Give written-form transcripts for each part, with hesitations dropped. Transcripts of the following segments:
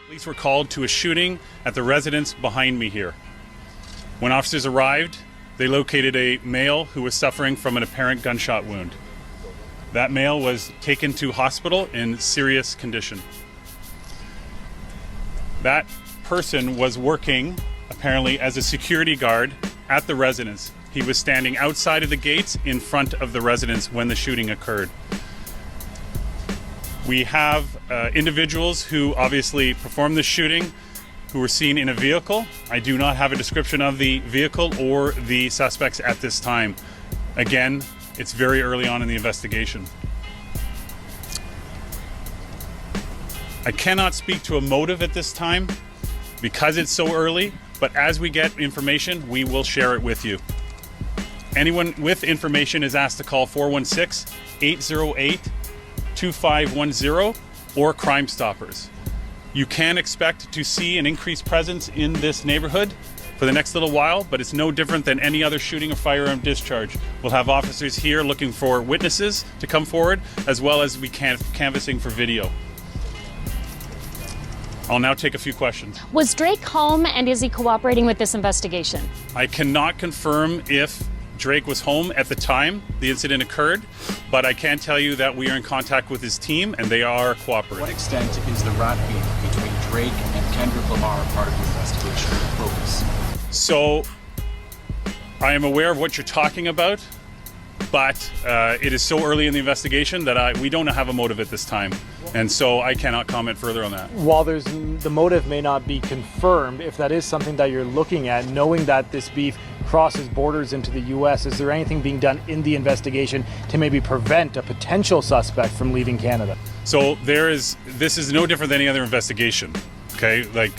Police were called to a shooting at the residence behind me here. When officers arrived, they located a male who was suffering from an apparent gunshot wound. That male was taken to hospital in serious condition. That person was working apparently as a security guard at the residence. He was standing outside of the gates in front of the residence when the shooting occurred. We have individuals who obviously performed the shooting who were seen in a vehicle. I do not have a description of the vehicle or the suspects at this time. Again, it's very early on in the investigation. I cannot speak to a motive at this time because it's so early, but as we get information, we will share it with you. Anyone with information is asked to call 416-808-2510 or Crime Stoppers. You can expect to see an increased presence in this neighborhood for the next little while, but it's no different than any other shooting or firearm discharge. We'll have officers here looking for witnesses to come forward, as well as we canvassing for video. I'll now take a few questions. Was Drake home, and is he cooperating with this investigation? I cannot confirm if Drake was home at the time the incident occurred, but I can tell you that we are in contact with his team and they are cooperating. To what extent is the rat beef between Drake and Kendrick Lamar part of the investigation focus? So, I am aware of what you're talking about, but it is so early in the investigation that we don't have a motive at this time, and so I cannot comment further on that. While the motive may not be confirmed, if that is something that you're looking at, knowing that this beef crosses borders into the U.S., is there anything being done in the investigation to maybe prevent a potential suspect from leaving Canada? So this is no different than any other investigation, okay? Like,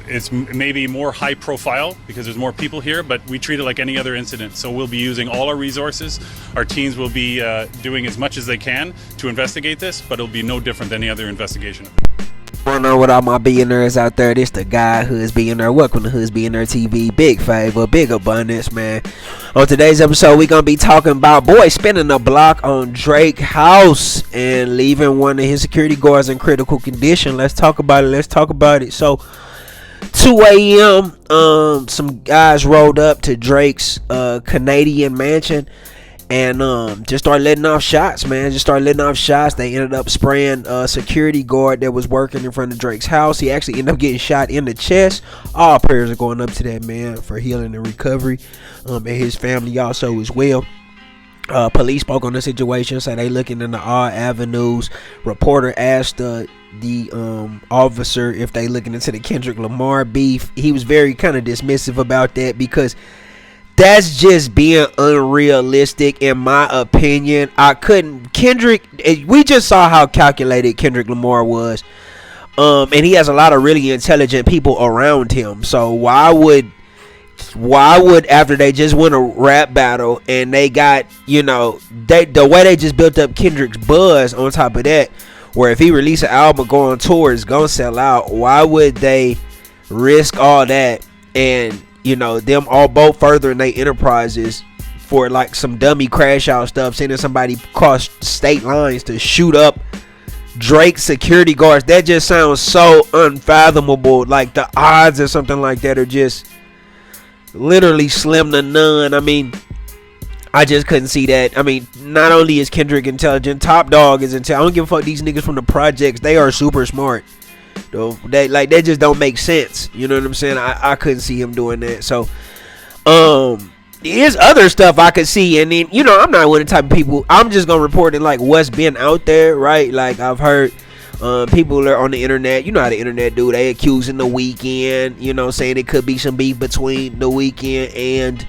it's maybe more high profile because there's more people here, but we treat it like any other incident. So we'll be using all our resources. Our teams will be doing as much as they can to investigate this, but it'll be no different than any other investigation. Going on with all my billionaires out there, this the guy Hoods Billionaire. Welcome to Hoods Billionaire TV. Big favor, big abundance, man. On today's episode, we're gonna be talking about boys spinning the block on Drake house and leaving one of his security guards in critical condition. Let's talk about it. So 2 a.m. Some guys rolled up to Drake's Canadian mansion and just started letting off shots, man. They ended up spraying a security guard that was working in front of Drake's house. He actually ended up getting shot in the chest. All prayers are going up to that man for healing and recovery, and his family also as well. Police spoke on the situation, said they looking into all avenues. Reporter asked the officer if they looking into the Kendrick Lamar beef. He was very kind of dismissive about that because that's just being unrealistic in my opinion. We just saw how calculated Kendrick Lamar was, and he has a lot of really intelligent people around him. So why would after they just win a rap battle and they got, the way they just built up Kendrick's buzz on top of that, where if he release an album, go on tour, it's gonna sell out, why would they risk all that and them all both furthering their enterprises for like some dummy crash out stuff, sending somebody across state lines to shoot up Drake's security guards? That just sounds so unfathomable. Like the odds or something like that are just literally slim to none. I mean, I just couldn't see that. I mean, not only is Kendrick intelligent, Top Dog is intelligent. I don't give a fuck these niggas from the projects. They are super smart. Though they just don't make sense. You know what I'm saying? I couldn't see him doing that. So there's other stuff I could see, and then I'm not one of the type of people. I'm just gonna report it like what's been out there, right? Like I've heard people are on the internet. You know how the internet do. They accusing The Weeknd, saying it could be some beef between The Weeknd and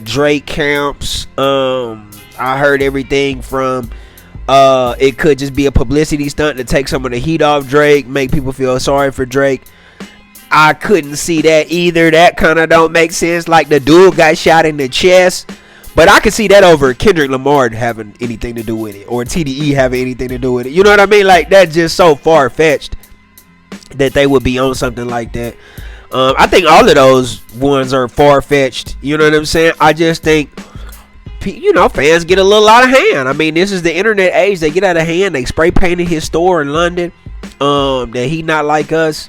Drake camps. I heard everything from it could just be a publicity stunt to take some of the heat off Drake, make people feel sorry for Drake. I couldn't see that either. That kind of don't make sense. Like the dude got shot in the chest, but I could see that over Kendrick Lamar having anything to do with it, or TDE having anything to do with it. You know what I mean? Like that's just so far fetched that they would be on something like that. I think all of those ones are far fetched. You know what I'm saying? I just think fans get a little out of hand. I mean, this is the internet age. They get out of hand. They spray painted his store in London. That he not like us.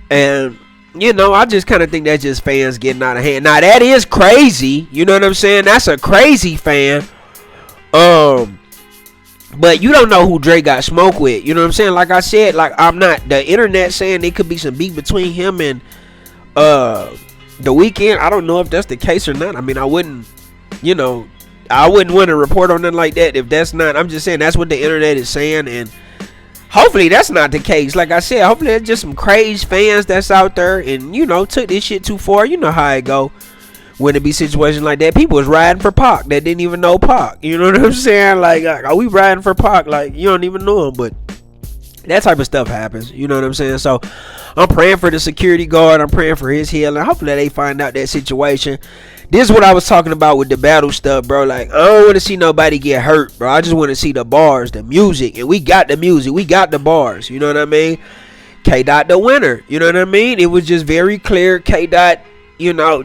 And, I just kind of think that's just fans getting out of hand. Now, that is crazy. You know what I'm saying? That's a crazy fan. But you don't know who Drake got smoked with. You know what I'm saying? Like I said, I'm not the internet saying there could be some beef between him and The Weeknd. I don't know if that's the case or not. I mean, I wouldn't want to report on nothing like that if that's not. I'm just saying that's what the internet is saying, and hopefully that's not the case. Like I said, hopefully there's just some crazy fans that's out there and took this shit too far. You know how it go. When it be situations like that, people was riding for Pac that didn't even know Pac. You know what I'm saying? Like, are we riding for Pac? Like, you don't even know him, but that type of stuff happens. You know what I'm saying? So, I'm praying for the security guard. I'm praying for his healing. Hopefully, they find out that situation. This is what I was talking about with the battle stuff, bro. Like, I don't want to see nobody get hurt, bro. I just want to see the bars, the music, and we got the music. We got the bars. You know what I mean? K. Dot the winner. You know what I mean? It was just very clear. K. Dot.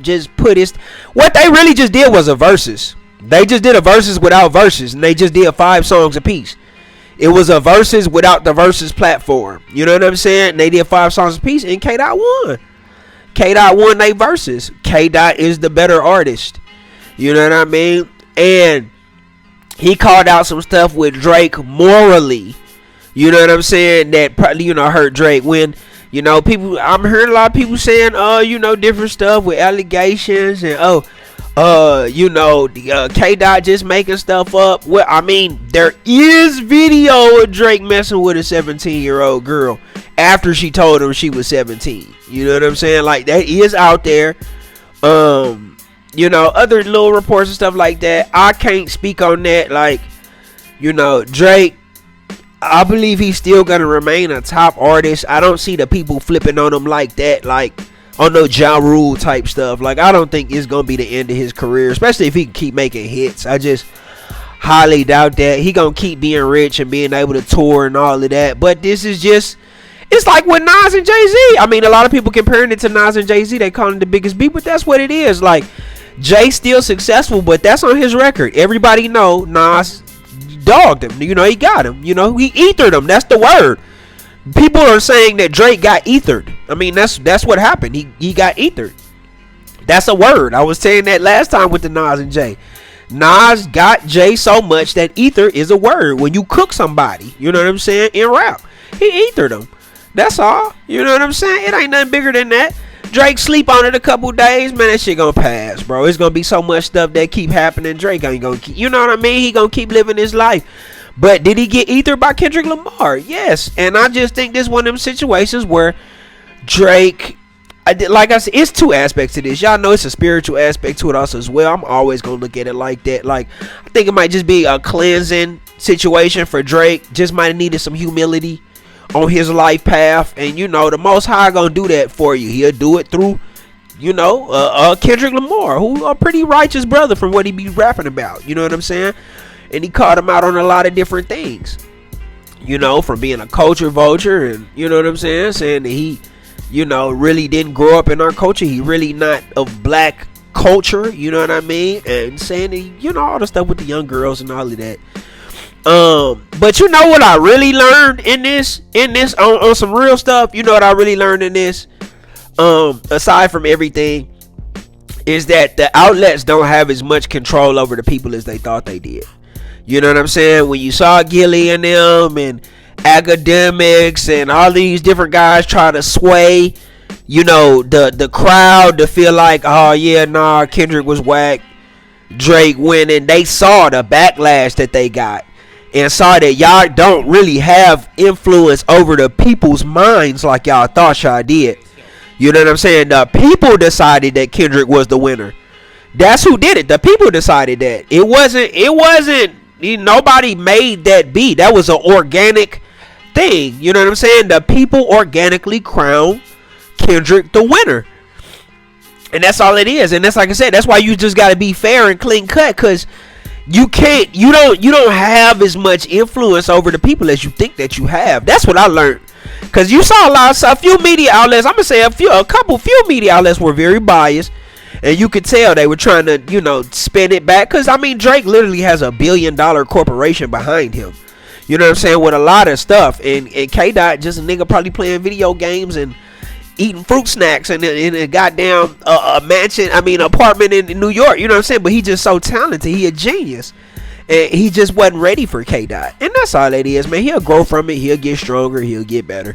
Just put his. What they really just did was a versus. They just did a versus without verses, and they just did 5 songs apiece. It was a versus without the versus platform. You know what I'm saying? They did 5 songs apiece, and K. Dot won. K. Dot won they versus. K. Dot is the better artist. You know what I mean? And he called out some stuff with Drake morally. You know what I'm saying? That probably hurt Drake when. People. I'm hearing a lot of people saying, different stuff with allegations and K. Dot just making stuff up. Well, I mean, there is video of Drake messing with a 17-year-old girl after she told him she was 17. You know what I'm saying? Like, that is out there. Other little reports and stuff like that. I can't speak on that. Like, Drake. I believe he's still gonna remain a top artist. I don't see the people flipping on him like that, like on no Ja Rule type stuff. Like, I don't think it's gonna be the end of his career, especially if he can keep making hits. I just highly doubt that. He gonna keep being rich and being able to tour and all of that. But this is just, it's like with Nas and Jay-Z. I mean, a lot of people comparing it to Nas and Jay-Z. They call him the biggest beat, but that's what it is. Like, Jay's still successful, but that's on his record. Everybody know Nas dogged him. He got him. He ethered him. That's the word. People are saying that Drake got ethered. I mean, that's what happened. He got ethered. That's a word. I was saying that last time with the Nas and Jay. Nas got Jay so much that ether is a word. When you cook somebody, you know what I'm saying, in rap, he ethered him. That's all. You know what I'm saying? It ain't nothing bigger than that. Drake sleep on it a couple days, man, that shit gonna pass, bro. It's gonna be so much stuff that keep happening. Drake ain't gonna keep, you know what I mean? He gonna keep living his life. But did he get ethered by Kendrick Lamar? Yes. And I just think this one of them situations where Drake, like I said, it's 2 aspects to this. Y'all know it's a spiritual aspect to it also as well. I'm always gonna look at it like that. Like, I think it might just be a cleansing situation for Drake. Just might have needed some humility on his life path, and the Most High gonna do that for you. He'll do it through Kendrick Lamar, who a pretty righteous brother from what he be rapping about. You know what I'm saying? And he called him out on a lot of different things, from being a culture vulture, and you know what I'm saying that he really didn't grow up in our culture. He really not of black culture, you know what I mean, and saying that, all the stuff with the young girls and all of that. But what I really learned in this on some real stuff, what I really learned in this, aside from everything, is that the outlets don't have as much control over the people as they thought they did. You know what I'm saying? When you saw Gilly and them and Academics and all these different guys try to sway, the crowd to feel like, oh yeah, nah, Kendrick was whack, Drake winning. They saw the backlash that they got and saw that y'all don't really have influence over the people's minds like y'all thought y'all did. You know what I'm saying? The people decided that Kendrick was the winner. That's who did it. The people decided that. It wasn't nobody made that beat. That was an organic thing. You know what I'm saying? The people organically crowned Kendrick the winner. And that's all it is. And that's, like I said, that's why you just got to be fair and clean cut, because you don't have as much influence over the people as you think that you have. That's what I learned. Because you saw a few media outlets, I'm going to say a few media outlets were very biased. And you could tell they were trying to, you know, spin it back. Because, I mean, Drake literally has a $1 billion corporation behind him. You know what I'm saying? With a lot of stuff. And K-Dot just a nigga probably playing video games and eating fruit snacks in a goddamn apartment in New York. You know what I'm saying? But he just so talented. He a genius. And he just wasn't ready for K-Dot. And that's all it is, man. He'll grow from it. He'll get stronger. He'll get better.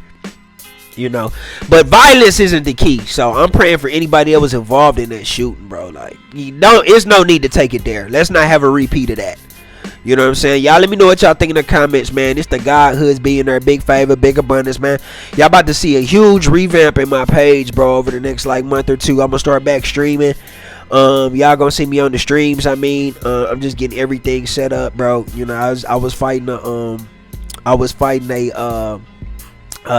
You know, but violence isn't the key. So I'm praying for anybody that was involved in that shooting, bro. Like, it's no need to take it there. Let's not have a repeat of that. You know what I'm saying? Y'all let me know what y'all think in the comments, man. It's the God Hoods being there. Big favor, big abundance, man. Y'all about to see a huge revamp in my page, bro, over the next like month or two. I'm gonna start back streaming. Y'all gonna see me on the streams. I'm just getting everything set up, bro. You know, I was fighting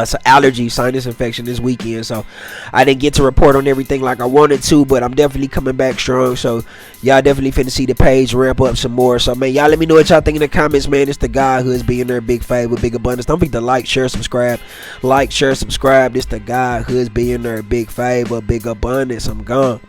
some allergy sinus infection this weekend, so I didn't get to report on everything like I wanted to, but I'm definitely coming back strong. So y'all definitely finna see the page ramp up some more. So man, y'all let me know what y'all think in the comments, man. It's the guy who is being there. Big favor, big abundance. Don't forget to like, share, subscribe. Like, share, subscribe. It's the guy who is being there. Big favor, big abundance. I'm gone.